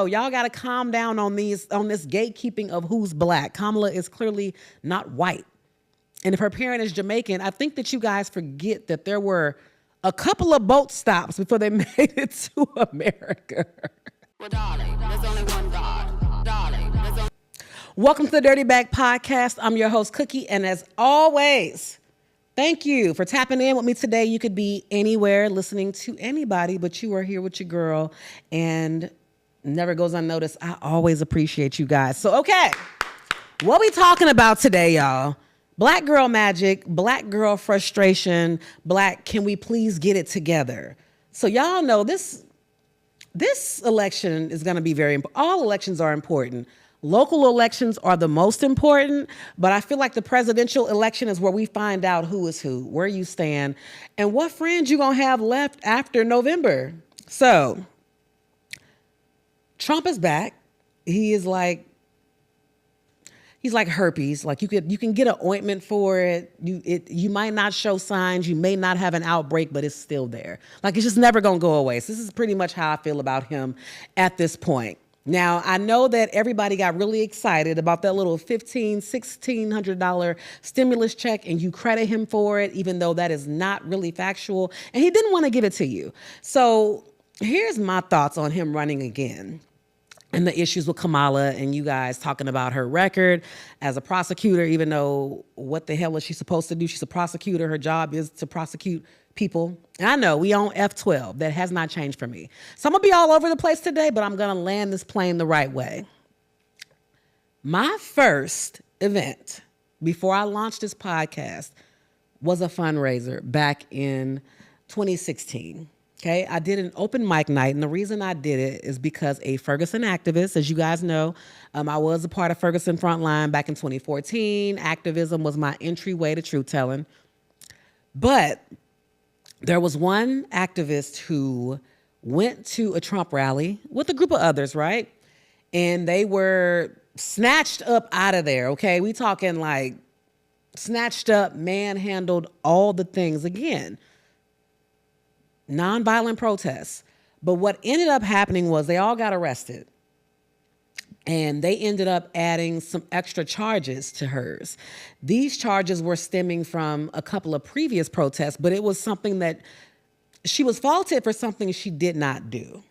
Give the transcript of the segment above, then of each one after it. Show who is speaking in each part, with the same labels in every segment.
Speaker 1: Oh, y'all got to calm down on this gatekeeping of who's black. Kamala is clearly not white. And if her parent is Jamaican, I think that you guys forget that there were a couple of boat stops before they made it to America. Well, darling, there's only one God. Darling, there's only... Welcome to the Dirty Bag Podcast. I'm your host, Cookie. And as always, thank you for tapping in with me today. You could be anywhere listening to anybody, but you are here with your girl. And never goes unnoticed. I always appreciate you guys. So, okay, what we talking about today, y'all? Black girl magic, black girl frustration, black, can we please get it together? So y'all know this election is going to be very important. All elections are important. Local elections are the most important, but I feel like the presidential election is where we find out who is who, where you stand, and what friends you're going to have left after November. So Trump is back. He's like herpes. Like you can get an ointment for it. You might not show signs. You may not have an outbreak, but it's still there. Like it's just never gonna go away. So this is pretty much how I feel about him at this point. Now, I know that everybody got really excited about that little $1,600 stimulus check, and you credit him for it, even though that is not really factual. And he didn't want to give it to you. So here's my thoughts on him running again. And the issues with Kamala and you guys talking about her record as a prosecutor, even though what the hell is she supposed to do? She's a prosecutor. Her job is to prosecute people. And I know we own F-12. That has not changed for me. So I'm going to be all over the place today, but I'm going to land this plane the right way. My first event before I launched this podcast was a fundraiser back in 2016. Okay, I did an open mic night, and the reason I did it is because a Ferguson activist, as you guys know, I was a part of Ferguson Frontline back in 2014. Activism was my entryway to truth-telling. But there was one activist who went to a Trump rally with a group of others, right? And they were snatched up out of there, okay? We talking like snatched up, manhandled, all the things again. Nonviolent protests. But what ended up happening was they all got arrested. And they ended up adding some extra charges to hers. These charges were stemming from a couple of previous protests, but it was something that she was faulted for something she did not do.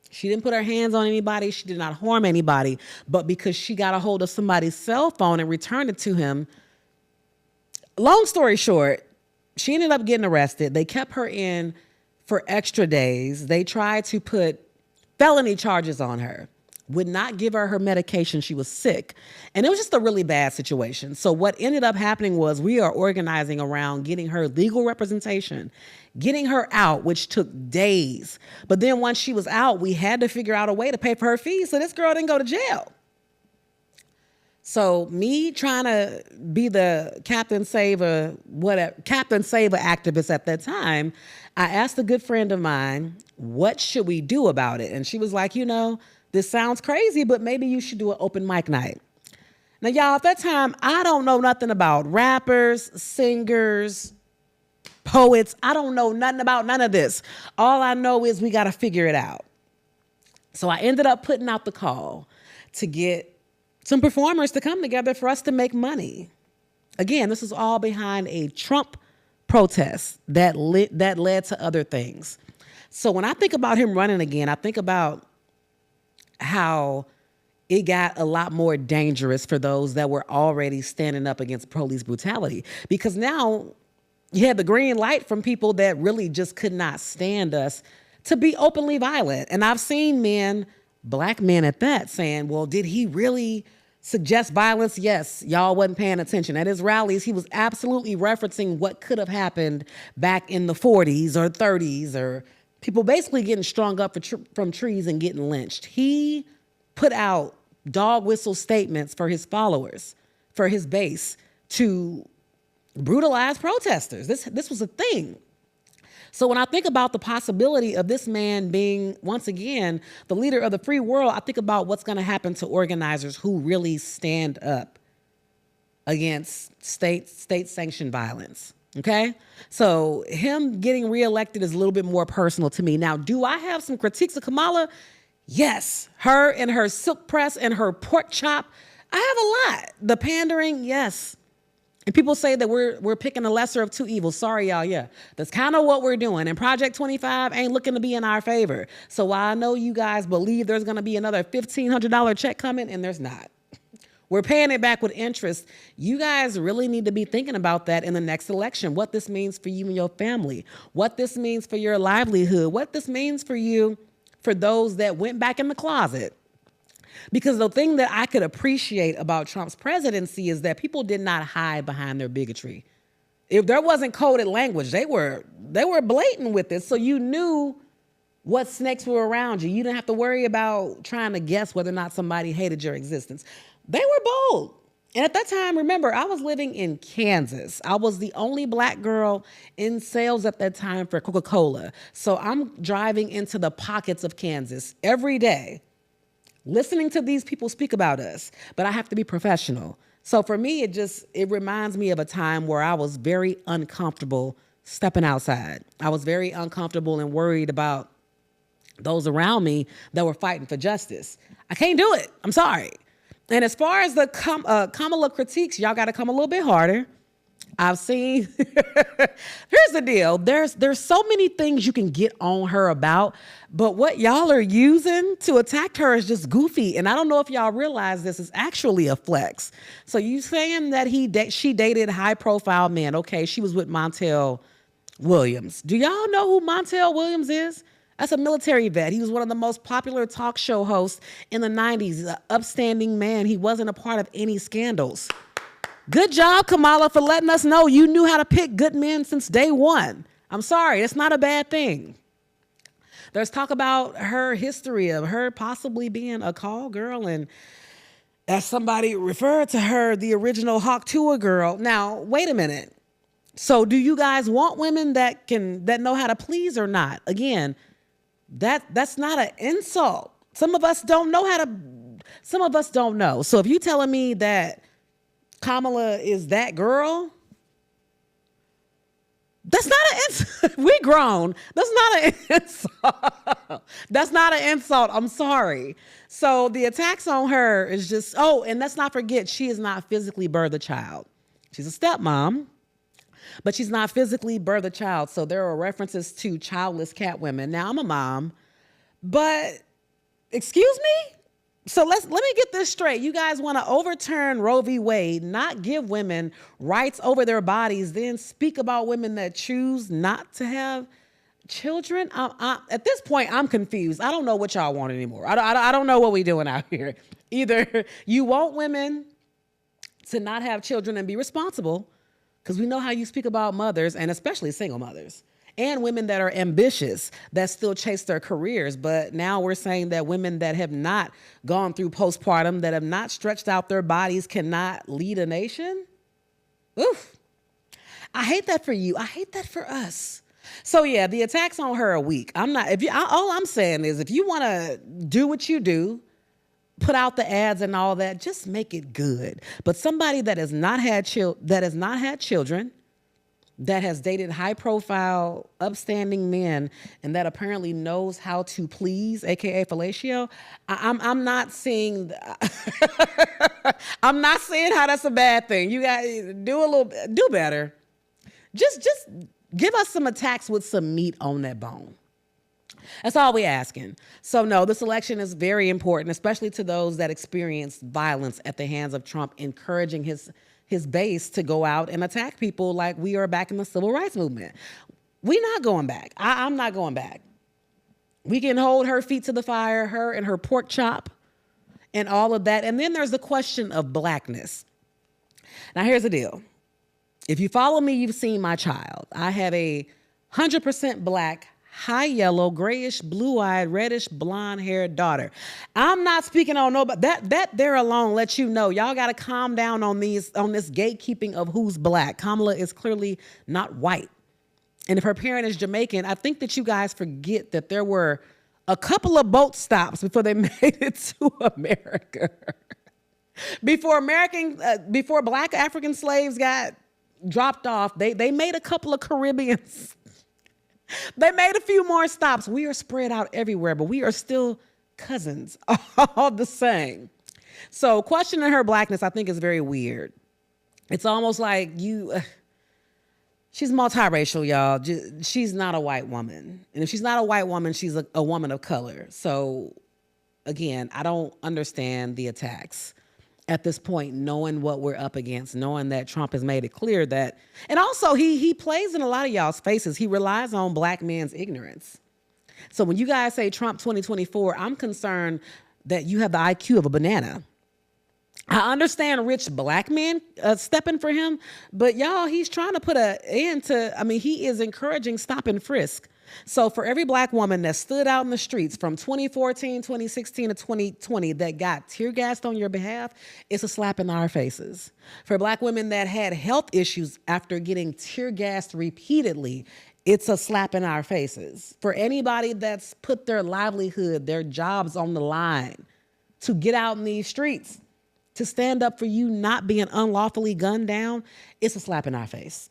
Speaker 1: She didn't put her hands on anybody. She did not harm anybody. But because she got a hold of somebody's cell phone and returned it to him, long story short, she ended up getting arrested. They kept her in for extra days. They tried to put felony charges on her, would not give her medication. She was sick. And it was just a really bad situation. So what ended up happening was we are organizing around getting her legal representation, getting her out, which took days. But then once she was out, we had to figure out a way to pay for her fees so this girl didn't go to jail. So me trying to be the Captain Saver activist at that time, I asked a good friend of mine, what should we do about it? And she was like, this sounds crazy, but maybe you should do an open mic night. Now, y'all, at that time, I don't know nothing about rappers, singers, poets. I don't know nothing about none of this. All I know is we got to figure it out. So I ended up putting out the call to get some performers to come together for us to make money. Again, this is all behind a Trump protest that led to other things. So when I think about him running again, I think about how it got a lot more dangerous for those that were already standing up against police brutality. Because now you had the green light from people that really just could not stand us to be openly violent. And I've seen men, black men at that, saying, well, did he really suggest violence? Yes, y'all wasn't paying attention. At his rallies, he was absolutely referencing what could have happened back in the 40s or 30s, or people basically getting strung up from trees and getting lynched. He put out dog whistle statements for his followers, for his base, to brutalize protesters. This was a thing. So when I think about the possibility of this man being, once again, the leader of the free world, I think about what's going to happen to organizers who really stand up against state-sanctioned violence. Okay? So him getting reelected is a little bit more personal to me. Now, do I have some critiques of Kamala? Yes, her and her silk press and her pork chop. I have a lot. The pandering, yes. And people say that we're picking the lesser of two evils. Sorry, y'all. Yeah, that's kind of what we're doing. And Project 25 ain't looking to be in our favor. So while I know you guys believe there's going to be another $1,500 check coming, and there's not. We're paying it back with interest. You guys really need to be thinking about that in the next election, what this means for you and your family, what this means for your livelihood, what this means for you, for those that went back in the closet. Because the thing that I could appreciate about Trump's presidency is that people did not hide behind their bigotry. If there wasn't coded language, they were blatant with it. So you knew what snakes were around you. You didn't have to worry about trying to guess whether or not somebody hated your existence. They were bold. And at that time, remember, I was living in Kansas. I was the only black girl in sales at that time for Coca-Cola. So I'm driving into the pockets of Kansas every day, listening to these people speak about us, but I have to be professional. So for me, it reminds me of a time where I was very uncomfortable stepping outside. I was very uncomfortable and worried about those around me that were fighting for justice. I can't do it. I'm sorry. And as far as the Kamala critiques, y'all got to come a little bit harder. I've seen, here's the deal. There's so many things you can get on her about, but what y'all are using to attack her is just goofy. And I don't know if y'all realize this is actually a flex. So you saying that she dated high profile men. Okay, she was with Montel Williams. Do y'all know who Montel Williams is? That's a military vet. He was one of the most popular talk show hosts in the 90s. He's an upstanding man. He wasn't a part of any scandals. Good job, Kamala, for letting us know you knew how to pick good men since day one. I'm sorry, it's not a bad thing. There's talk about her history of her possibly being a call girl, and as somebody referred to her, the original Hawk Tuah girl. Now, wait a minute. So do you guys want women that know how to please or not? Again, that's not an insult. Some of us don't know. So if you're telling me that Kamala is that girl, that's not an insult. We grown. That's not an insult. That's not an insult. I'm sorry. So the attacks on her is just, and let's not forget, she has not physically birthed a child. She's a stepmom, but she's not physically birthed a child. So there are references to childless cat women. Now, I'm a mom, but excuse me? So let me get this straight. You guys want to overturn Roe v. Wade, not give women rights over their bodies, then speak about women that choose not to have children? At this point, I'm confused. I don't know what y'all want anymore. I don't know what we doing out here. Either you want women to not have children and be responsible, because we know how you speak about mothers, and especially single mothers, and women that are ambitious, that still chase their careers. But now we're saying that women that have not gone through postpartum, that have not stretched out their bodies, cannot lead a nation? Oof. I hate that for you. I hate that for us. So yeah, the attacks on her are weak. All I'm saying is, if you want to do what you do, put out the ads and all that, just make it good. But somebody that has not had children, that has dated high-profile, upstanding men, and that apparently knows how to please, aka fellatio, I'm not seeing. I'm not saying how that's a bad thing. You guys do better. Just give us some attacks with some meat on that bone. That's all we're asking. So no, this election is very important, especially to those that experienced violence at the hands of Trump, encouraging his base to go out and attack people like we are back in the civil rights movement. We're not going back. I'm not going back. We can hold her feet to the fire, her and her pork chop and all of that. And then there's the question of blackness. Now, here's the deal. If you follow me, you've seen my child. I have a 100% black, high yellow, grayish, blue-eyed, reddish, blonde-haired daughter. I'm not speaking on nobody. That there alone lets you know y'all got to calm down on this gatekeeping of who's black. Kamala is clearly not white. And if her parent is Jamaican, I think that you guys forget that there were a couple of boat stops before they made it to America. Before black African slaves got dropped off, they made a couple of Caribbeans. They made a few more stops. We are spread out everywhere, but we are still cousins, all the same. So questioning her blackness, I think, is very weird. It's almost like she's multiracial, y'all. She's not a white woman. And if she's not a white woman, she's a woman of color. So again, I don't understand the attacks at this point, knowing what we're up against, knowing that Trump has made it clear that, and also he plays in a lot of y'all's faces. He relies on black men's ignorance. So when you guys say Trump 2024, I'm concerned that you have the IQ of a banana. I understand rich black men stepping for him, but y'all, he's trying to put an end to, he is encouraging stop and frisk. So for every black woman that stood out in the streets from 2014, 2016 to 2020 that got tear gassed on your behalf, it's a slap in our faces. For black women that had health issues after getting tear gassed repeatedly, it's a slap in our faces. For anybody that's put their livelihood, their jobs on the line to get out in these streets, to stand up for you not being unlawfully gunned down, it's a slap in our face.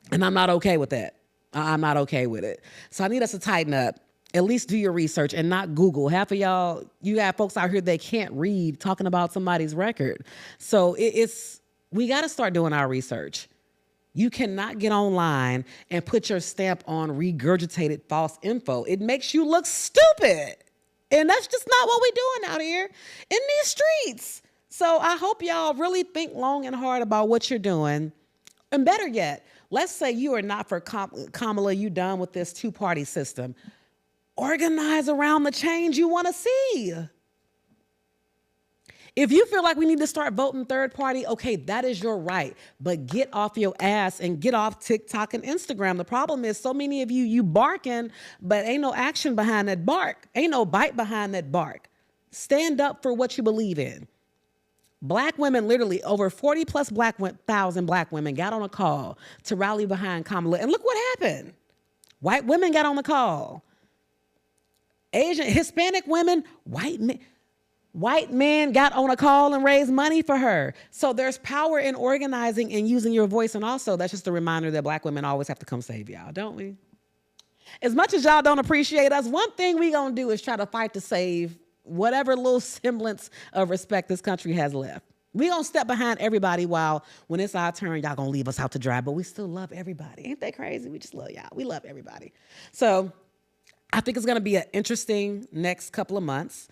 Speaker 1: And I'm not okay with that. I'm not okay with it. So I need us to tighten up. At least do your research and not Google. Half of y'all, you got folks out here that can't read talking about somebody's record. So we got to start doing our research. You cannot get online and put your stamp on regurgitated false info. It makes you look stupid. And that's just not what we're doing out here in these streets. So I hope y'all really think long and hard about what you're doing. And better yet, let's say you are not for Kamala, you done with this two-party system. Organize around the change you want to see. If you feel like we need to start voting third party, okay, that is your right. But get off your ass and get off TikTok and Instagram. The problem is so many of you barking, but ain't no action behind that bark. Ain't no bite behind that bark. Stand up for what you believe in. Black women, literally over 40 plus thousand black women got on a call to rally behind Kamala. And look what happened. White women got on the call. Asian, Hispanic women, white men got on a call and raised money for her. So there's power in organizing and using your voice. And also, that's just a reminder that black women always have to come save y'all, don't we? As much as y'all don't appreciate us, one thing we gonna do is try to fight to save whatever little semblance of respect this country has left. We gonna step behind everybody while when it's our turn, y'all gonna leave us out to dry, but we still love everybody. Ain't that crazy? We just love y'all. We love everybody. So I think it's gonna be an interesting next couple of months.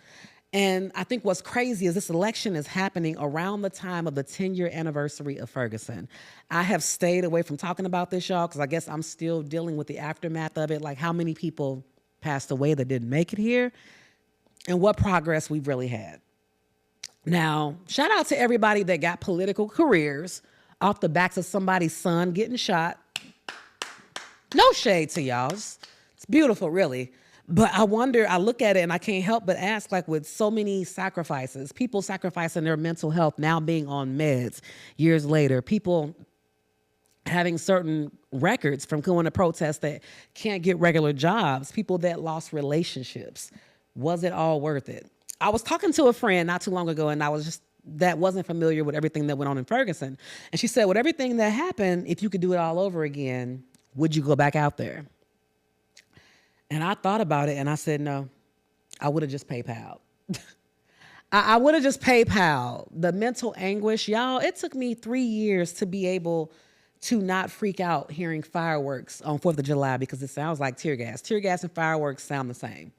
Speaker 1: And I think what's crazy is this election is happening around the time of the 10-year anniversary of Ferguson. I have stayed away from talking about this, y'all, because I guess I'm still dealing with the aftermath of it, like how many people passed away that didn't make it here, and what progress we've really had. Now, shout out to everybody that got political careers off the backs of somebody's son getting shot. No shade to y'all. It's beautiful, really. But I wonder, I look at it and I can't help but ask, like with so many sacrifices, people sacrificing their mental health, now being on meds years later, people having certain records from going to protests that can't get regular jobs, people that lost relationships. Was it all worth it? I was talking to a friend not too long ago, and that wasn't familiar with everything that went on in Ferguson. And she said, with everything that happened, if you could do it all over again, would you go back out there? And I thought about it, and I said, no, I would have just PayPal. I would have just PayPal. The mental anguish, y'all, it took me 3 years to be able to not freak out hearing fireworks on 4th of July because it sounds like tear gas. Tear gas and fireworks sound the same.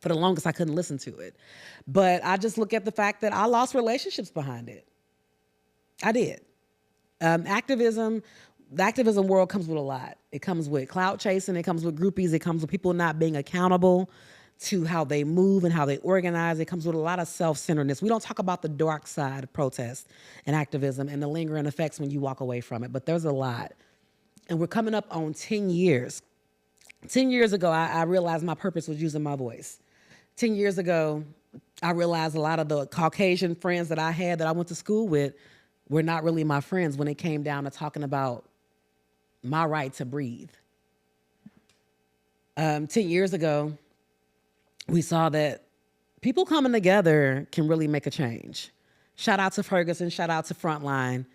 Speaker 1: For the longest, I couldn't listen to it. But I just look at the fact that I lost relationships behind it. I did. The activism world comes with a lot. It comes with clout chasing. It comes with groupies. It comes with people not being accountable to how they move and how they organize. It comes with a lot of self-centeredness. We don't talk about the dark side of protest and activism and the lingering effects when you walk away from it, but there's a lot. And we're coming up on 10 years. 10 years ago, I realized my purpose was using my voice. 10 years ago, I realized a lot of the Caucasian friends that I had that I went to school with were not really my friends when it came down to talking about my right to breathe. 10 years ago, we saw that people coming together can really make a change. Shout out to Ferguson, shout out to Frontline,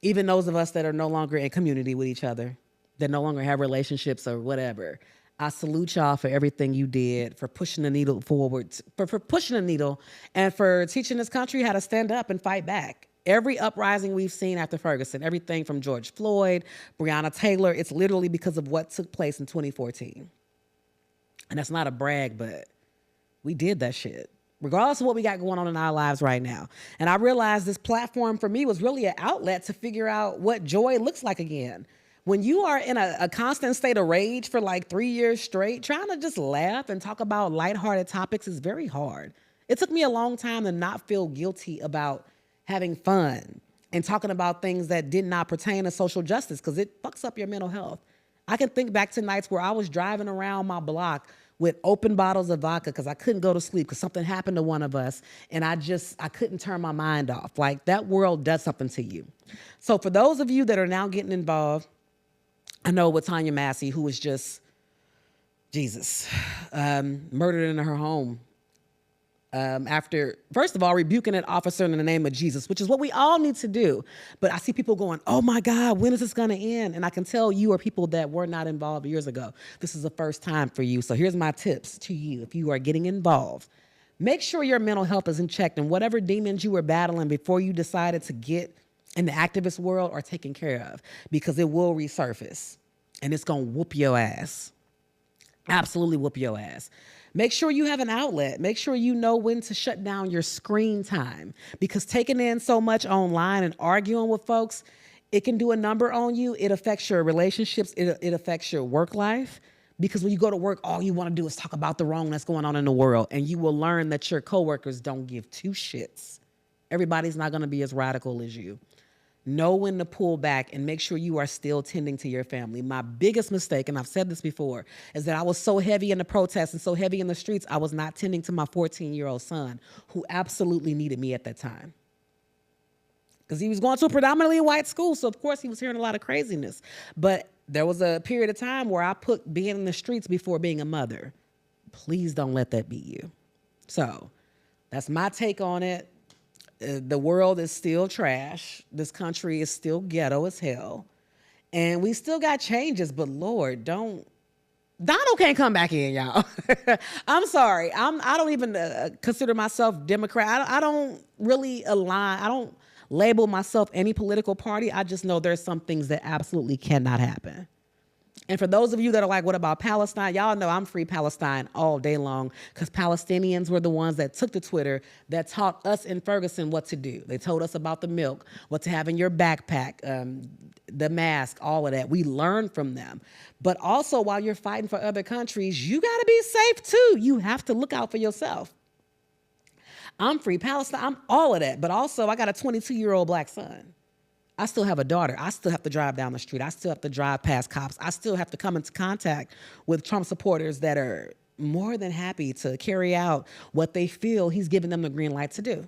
Speaker 1: even those of us that are no longer in community with each other, that no longer have relationships or whatever. I salute y'all for everything you did, for pushing the needle forward, for pushing the needle, and for teaching this country how to stand up and fight back. Every uprising we've seen after Ferguson, everything from George Floyd, Breonna Taylor, it's literally because of what took place in 2014. And that's not a brag, but we did that shit, regardless of what we got going on in our lives right now. And I realized this platform for me was really an outlet to figure out what joy looks like again. When you are in a constant state of rage for like 3 years straight, trying to just laugh and talk about lighthearted topics is very hard. It took me a long time to not feel guilty about having fun and talking about things that did not pertain to social justice, because it fucks up your mental health. I can think back to nights where I was driving around my block with open bottles of vodka because I couldn't go to sleep because something happened to one of us, and I couldn't turn my mind off. Like, that world does something to you. So for those of you that are now getting involved, I know with Tanya Massey, who was just, Jesus, murdered in her home after, first of all, rebuking an officer in the name of Jesus, which is what we all need to do. But I see people going, oh my God, when is this going to end? And I can tell you are people that were not involved years ago. This is the first time for you. So here's my tips to you. If you are getting involved, make sure your mental health is in check, and whatever demons you were battling before you decided to get in the activist world are taken care of, because it will resurface and it's going to whoop your ass. Absolutely whoop your ass. Make sure you have an outlet. Make sure you know when to shut down your screen time, because taking in so much online and arguing with folks, it can do a number on you. It affects your relationships. It affects your work life, because when you go to work, all you want to do is talk about the wrong that's going on in the world. And you will learn that your coworkers don't give two shits. Everybody's not going to be as radical as you. Know when to pull back and make sure you are still tending to your family. My biggest mistake, and I've said this before, is that I was so heavy in the protests and so heavy in the streets, I was not tending to my 14-year-old son, who absolutely needed me at that time. Because he was going to a predominantly white school, so of course he was hearing a lot of craziness. But there was a period of time where I put being in the streets before being a mother. Please don't let that be you. So that's my take on it. The world is still trash. This country is still ghetto as hell. And we still got changes, but Lord, Donald can't come back in, y'all. I'm sorry. I don't even consider myself Democrat. I don't really align. I don't label myself any political party. I just know there's some things that absolutely cannot happen. And for those of you that are like, what about Palestine? Y'all know I'm free Palestine all day long, because Palestinians were the ones that took to Twitter that taught us in Ferguson what to do. They told us about the milk, what to have in your backpack, the mask, all of that. We learned from them. But also, while you're fighting for other countries, you got to be safe too. You have to look out for yourself. I'm free Palestine. I'm all of that. But also, I got a 22-year-old black son. I still have a daughter. I still have to drive down the street. I still have to drive past cops. I still have to come into contact with Trump supporters that are more than happy to carry out what they feel he's giving them the green light to do.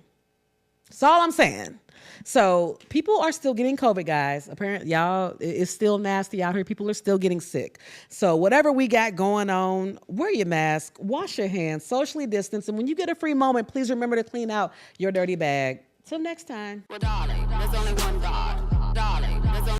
Speaker 1: That's all I'm saying. So people are still getting COVID, guys. Apparently, y'all, it's still nasty out here. People are still getting sick. So whatever we got going on, wear your mask, wash your hands, socially distance. And when you get a free moment, please remember to clean out your dirty bag. Till next time.
Speaker 2: Well, darling, there's only one God.